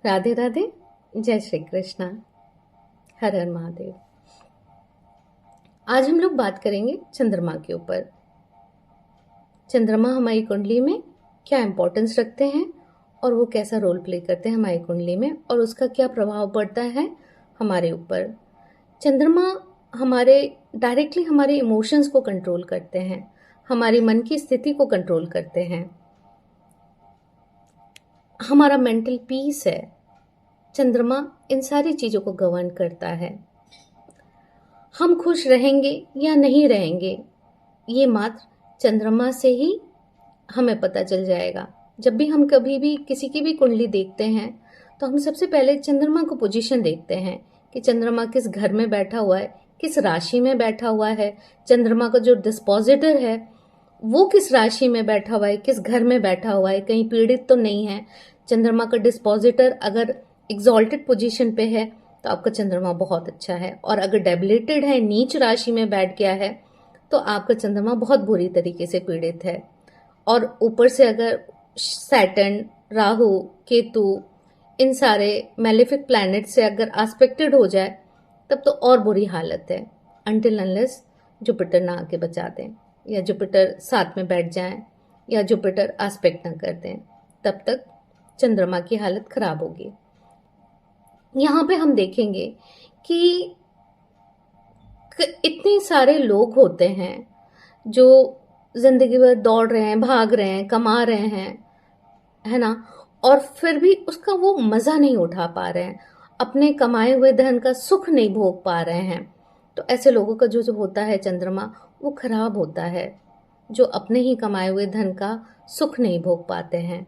राधे राधे। जय श्री कृष्णा। हर हर महादेव। आज हम लोग बात करेंगे चंद्रमा के ऊपर। चंद्रमा हमारी कुंडली में क्या इम्पोर्टेंस रखते हैं और वो कैसा रोल प्ले करते हैं हमारी कुंडली में, और उसका क्या प्रभाव पड़ता है हमारे ऊपर। चंद्रमा डायरेक्टली हमारे इमोशंस को कंट्रोल करते हैं, हमारी मन की स्थिति को कंट्रोल करते हैं, हमारा मेंटल पीस है। चंद्रमा इन सारी चीज़ों को गवर्न करता है। हम खुश रहेंगे या नहीं रहेंगे, ये मात्र चंद्रमा से ही हमें पता चल जाएगा। जब भी हम कभी भी किसी की भी कुंडली देखते हैं तो हम सबसे पहले चंद्रमा को पोजीशन देखते हैं कि चंद्रमा किस घर में बैठा हुआ है, किस राशि में बैठा हुआ है। चंद्रमा का जो डिस्पोजिटर है वो किस राशि में बैठा हुआ है, किस घर में बैठा हुआ है, कहीं पीड़ित तो नहीं है। चंद्रमा का डिस्पोजिटर अगर एग्जॉल्टेड पोजीशन पे है तो आपका चंद्रमा बहुत अच्छा है, और अगर डेबिलिटेड है, नीच राशि में बैठ गया है, तो आपका चंद्रमा बहुत बुरी तरीके से पीड़ित है। और ऊपर से अगर सैटर्न, राहु, केतु, इन सारे मैलेफिक प्लैनेट से अगर एस्पेक्टेड हो जाए तब तो और बुरी हालत है, अनटिल अनलेस जुपिटर ना आके बचा दें, या जुपिटर साथ में बैठ जाएं, या जुपिटर एस्पेक्ट ना कर दें, तब तक चंद्रमा की हालत खराब होगी। यहाँ पे हम देखेंगे कि इतने सारे लोग होते हैं जो जिंदगी भर दौड़ रहे हैं, भाग रहे हैं, कमा रहे हैं, है ना, और फिर भी उसका वो मज़ा नहीं उठा पा रहे हैं, अपने कमाए हुए धन का सुख नहीं भोग पा रहे हैं। तो ऐसे लोगों का जो होता है चंद्रमा, वो खराब होता है, जो अपने ही कमाए हुए धन का सुख नहीं भोग पाते हैं।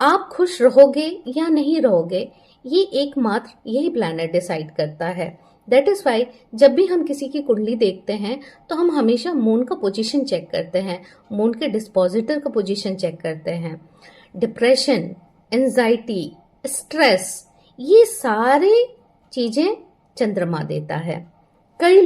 आप खुश रहोगे या नहीं रहोगे, ये एकमात्र यही प्लैनेट डिसाइड करता है। दैट इज वाई जब भी हम किसी की कुंडली देखते हैं तो हम हमेशा मून का पोजीशन चेक करते हैं, मून के डिस्पोजिटर का पोजीशन चेक करते हैं। डिप्रेशन, एंजाइटी, स्ट्रेस, ये सारे चीजें चंद्रमा देता है। कई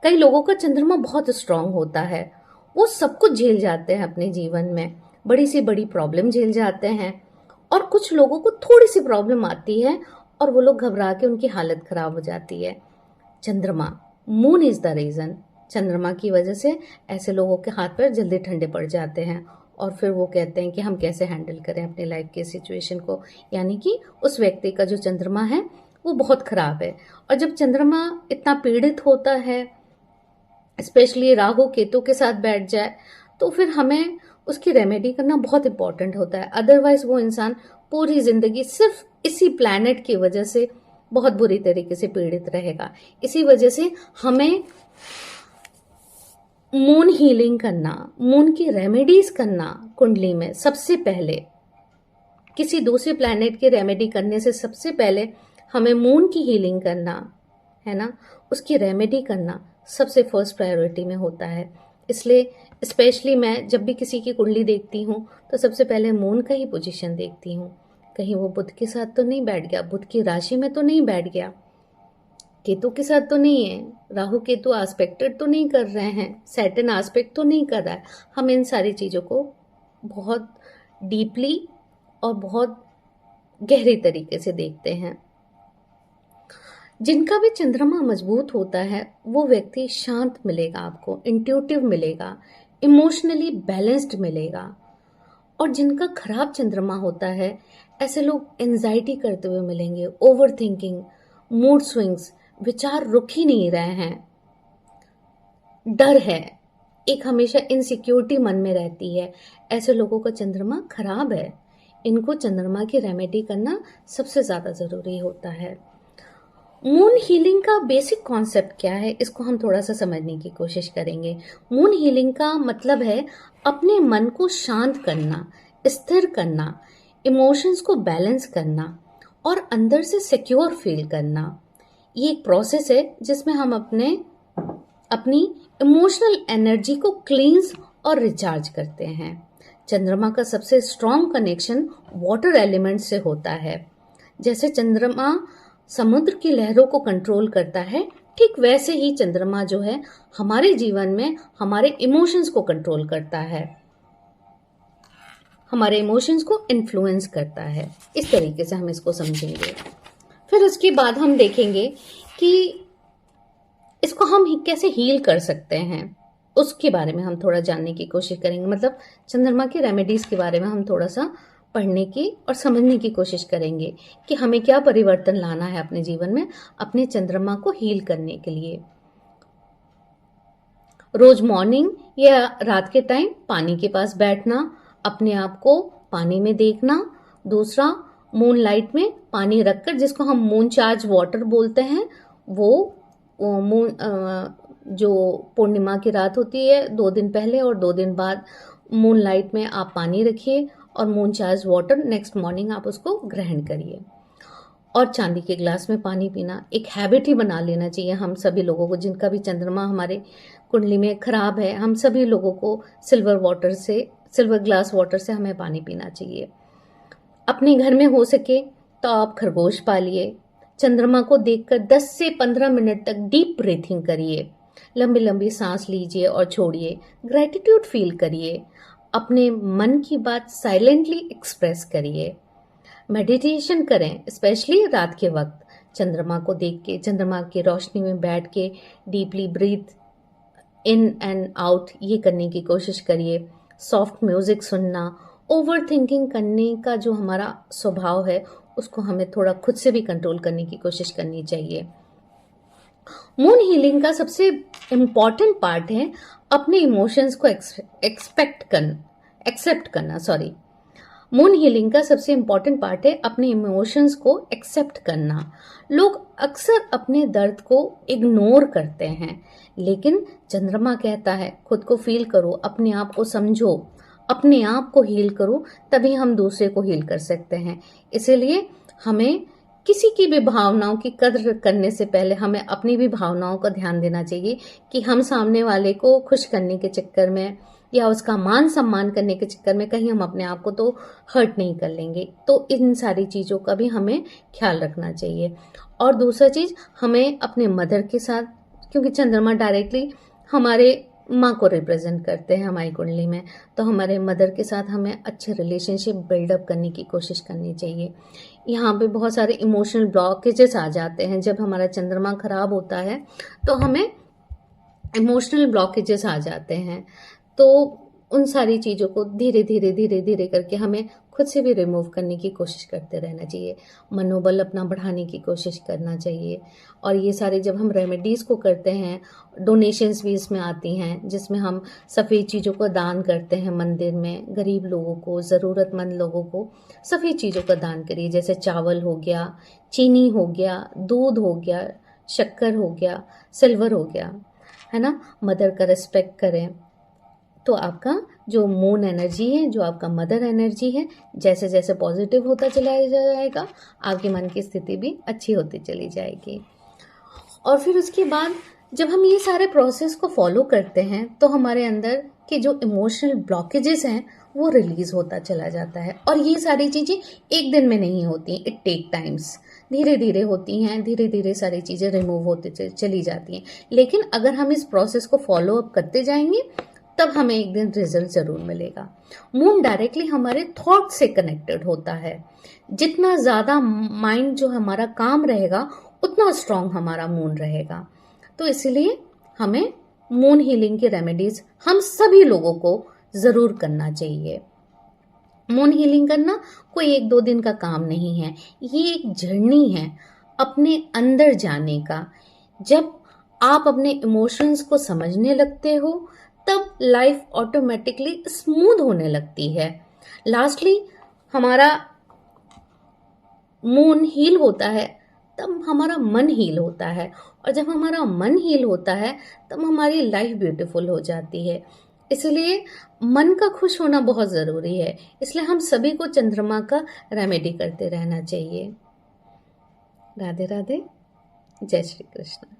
लोगों का चंद्रमा बहुत स्ट्रांग होता है, वो सब कुछ झेल जाते हैं अपने जीवन में, बड़ी से बड़ी प्रॉब्लम झेल जाते हैं। और कुछ लोगों को थोड़ी सी प्रॉब्लम आती है और वो लोग घबरा के उनकी हालत खराब हो जाती है। चंद्रमा, मून इज द रीजन। चंद्रमा की वजह से ऐसे लोगों के हाथ पैर जल्दी ठंडे पड़ जाते हैं, और फिर वो कहते हैं कि हम कैसे हैंडल करें अपने लाइफ के सिचुएशन को, यानी कि उस व्यक्ति का जो चंद्रमा है वो बहुत खराब है। और जब चंद्रमा इतना पीड़ित होता है, स्पेशली राहु केतु के साथ बैठ जाए, तो फिर हमें उसकी रेमेडी करना बहुत इंपॉर्टेंट होता है। अदरवाइज वो इंसान पूरी जिंदगी सिर्फ इसी प्लैनेट की वजह से बहुत बुरी तरीके से पीड़ित रहेगा। इसी वजह से हमें मून हीलिंग करना, मून की रेमेडीज करना कुंडली में सबसे पहले, किसी दूसरे प्लैनेट की रेमेडी करने से सबसे पहले हमें मून की हीलिंग करना है ना, उसकी रेमेडी करना सबसे फर्स्ट प्रायोरिटी में होता है। इसलिए स्पेशली मैं जब भी किसी की कुंडली देखती हूँ तो सबसे पहले मून का ही पोजीशन देखती हूँ, कहीं वो बुध के साथ तो नहीं बैठ गया, बुध की राशि में तो नहीं बैठ गया, केतु के साथ तो नहीं है, राहु केतु एस्पेक्टेड तो नहीं कर रहे हैं, सैटर्न एस्पेक्ट तो नहीं कर रहा है। हम इन सारी चीज़ों को बहुत डीपली और बहुत गहरी तरीके से देखते हैं। जिनका भी चंद्रमा मजबूत होता है वो व्यक्ति शांत मिलेगा, आपको इंट्यूटिव मिलेगा, इमोशनली बैलेंस्ड मिलेगा। और जिनका खराब चंद्रमा होता है ऐसे लोग एंजाइटी करते हुए मिलेंगे, ओवर थिंकिंग, मूड स्विंग्स, विचार रुक ही नहीं रहे हैं, डर है, एक हमेशा इनसिक्योरिटी मन में रहती है। ऐसे लोगों का चंद्रमा खराब है, इनको चंद्रमा की रेमेडी करना सबसे ज़्यादा ज़रूरी होता है। मून हीलिंग का बेसिक कॉन्सेप्ट क्या है, इसको हम थोड़ा सा समझने की कोशिश करेंगे। मून हीलिंग का मतलब है अपने मन को शांत करना, स्थिर करना, इमोशंस को बैलेंस करना और अंदर से सिक्योर फील करना। ये एक प्रोसेस है जिसमें हम अपनी इमोशनल एनर्जी को क्लींस और रिचार्ज करते हैं। चंद्रमा का सबसे स्ट्रॉन्ग कनेक्शन वाटर एलिमेंट से होता है। जैसे चंद्रमा समुद्र की लहरों को कंट्रोल करता है, ठीक वैसे ही चंद्रमा जो है हमारे जीवन में हमारे इमोशंस को कंट्रोल करता है। हमारे इमोशंस को इन्फ्लुएंस करता है। इस तरीके से हम इसको समझेंगे। फिर उसके बाद हम देखेंगे कि इसको हम कैसे हील कर सकते हैं, उसके बारे में हम थोड़ा जानने की कोशिश करेंगे। मतलब चंद्रमा के रेमेडीज के बारे में हम थोड़ा सा पढ़ने की और समझने की कोशिश करेंगे कि हमें क्या परिवर्तन लाना है अपने जीवन में अपने चंद्रमा को हील करने के लिए। रोज मॉर्निंग या रात के टाइम पानी के पास बैठना, अपने आप को पानी में देखना। दूसरा, मून लाइट में पानी रखकर, जिसको हम मून चार्ज वाटर बोलते हैं, वो मून जो पूर्णिमा की रात होती है 2 दिन पहले और 2 दिन बाद मून लाइट में आप पानी रखिए और moon charge water next morning आप उसको ग्रहण करिए। और चांदी के ग्लास में पानी पीना एक हैबिट ही बना लेना चाहिए हम सभी लोगों को, जिनका भी चंद्रमा हमारे कुंडली में खराब है। हम सभी लोगों को सिल्वर ग्लास वाटर से हमें पानी पीना चाहिए। अपने घर में हो सके तो आप खरगोश पालिए। चंद्रमा को देखकर 10 से 15 मिनट तक डीप ब्रीथिंग करिए, लंबी लंबी सांस लीजिए और छोड़िए। ग्रेटिट्यूड फील करिए, अपने मन की बात साइलेंटली एक्सप्रेस करिए। मेडिटेशन करें, स्पेशली रात के वक्त चंद्रमा को देख के, चंद्रमा की रोशनी में बैठ के deeply breathe in and out ये करने की कोशिश करिए। सॉफ्ट म्यूजिक सुनना, ओवर थिंकिंग करने का जो हमारा स्वभाव है उसको हमें थोड़ा खुद से भी कंट्रोल करने की कोशिश करनी चाहिए। मून हीलिंग का सबसे इम्पॉर्टेंट पार्ट है अपने इमोशंस को एक्सेप्ट करना। मून हीलिंग का सबसे इम्पॉर्टेंट पार्ट है अपने इमोशंस को एक्सेप्ट करना। लोग अक्सर अपने दर्द को इग्नोर करते हैं, लेकिन चंद्रमा कहता है खुद को फील करो, अपने आप को समझो, अपने आप को हील करो, तभी हम दूसरे को हील कर सकते हैं। इसीलिए हमें किसी की भी भावनाओं की कद्र करने से पहले हमें अपनी भी भावनाओं का ध्यान देना चाहिए कि हम सामने वाले को खुश करने के चक्कर में या उसका मान सम्मान करने के चक्कर में कहीं हम अपने आप को तो हर्ट नहीं कर लेंगे। तो इन सारी चीज़ों का भी हमें ख्याल रखना चाहिए। और दूसरा चीज़, हमें अपने मदर के साथ, क्योंकि चंद्रमा डायरेक्टली हमारे माँ को रिप्रेजेंट करते हैं हमारी कुंडली में, तो हमारे मदर के साथ हमें अच्छे रिलेशनशिप बिल्डअप करने की कोशिश करनी चाहिए। यहाँ पे बहुत सारे इमोशनल ब्लॉकेजेस आ जाते हैं जब हमारा चंद्रमा खराब होता है, तो हमें इमोशनल ब्लॉकेजेस आ जाते हैं। तो उन सारी चीज़ों को धीरे धीरे करके हमें खुद से भी रिमूव करने की कोशिश करते रहना चाहिए। मनोबल अपना बढ़ाने की कोशिश करना चाहिए। और ये सारे जब हम रेमेडीज़ को करते हैं, डोनेशंस भी इसमें आती हैं, जिसमें हम सफ़ेद चीज़ों को दान करते हैं मंदिर में। गरीब लोगों को, ज़रूरतमंद लोगों को सफ़ेद चीज़ों का दान करिए, जैसे चावल हो गया, चीनी हो गया, दूध हो गया, शक्कर हो गया, सिल्वर हो गया, है ना। मदर का रिस्पेक्ट करें तो आपका जो मून एनर्जी है, जो आपका मदर एनर्जी है, जैसे जैसे पॉजिटिव होता चला जाएगा, आपके मन की स्थिति भी अच्छी होती चली जाएगी। और फिर उसके बाद जब हम ये सारे प्रोसेस को फॉलो करते हैं तो हमारे अंदर के जो इमोशनल ब्लॉकेजेस हैं वो रिलीज होता चला जाता है। और ये सारी चीज़ें एक दिन में नहीं होती, इट टेक टाइम्स, धीरे धीरे होती हैं, धीरे धीरे सारी चीज़ें रिमूव होती चली जाती हैं। लेकिन अगर हम इस प्रोसेस को फॉलो अप करते जाएंगे तब हमें एक दिन रिजल्ट जरूर मिलेगा। मून डायरेक्टली हमारे थॉट से कनेक्टेड होता है। जितना ज़्यादा माइंड जो हमारा काम रहेगा उतना स्ट्रांग हमारा मून रहेगा। तो इसलिए हमें मून हीलिंग की रेमेडीज हम सभी लोगों को ज़रूर करना चाहिए। मून हीलिंग करना कोई 1-2 दिन का काम नहीं है, ये एक जर्नी है अपने अंदर जाने का। जब आप अपने इमोशंस को समझने लगते हो तब लाइफ ऑटोमेटिकली स्मूथ होने लगती है। लास्टली हमारा मून हील होता है तब हमारा मन हील होता है, और जब हमारा मन हील होता है तब हमारी लाइफ ब्यूटीफुल हो जाती है। इसलिए मन का खुश होना बहुत ज़रूरी है। इसलिए हम सभी को चंद्रमा का रेमेडी करते रहना चाहिए। राधे राधे, जय श्री कृष्ण।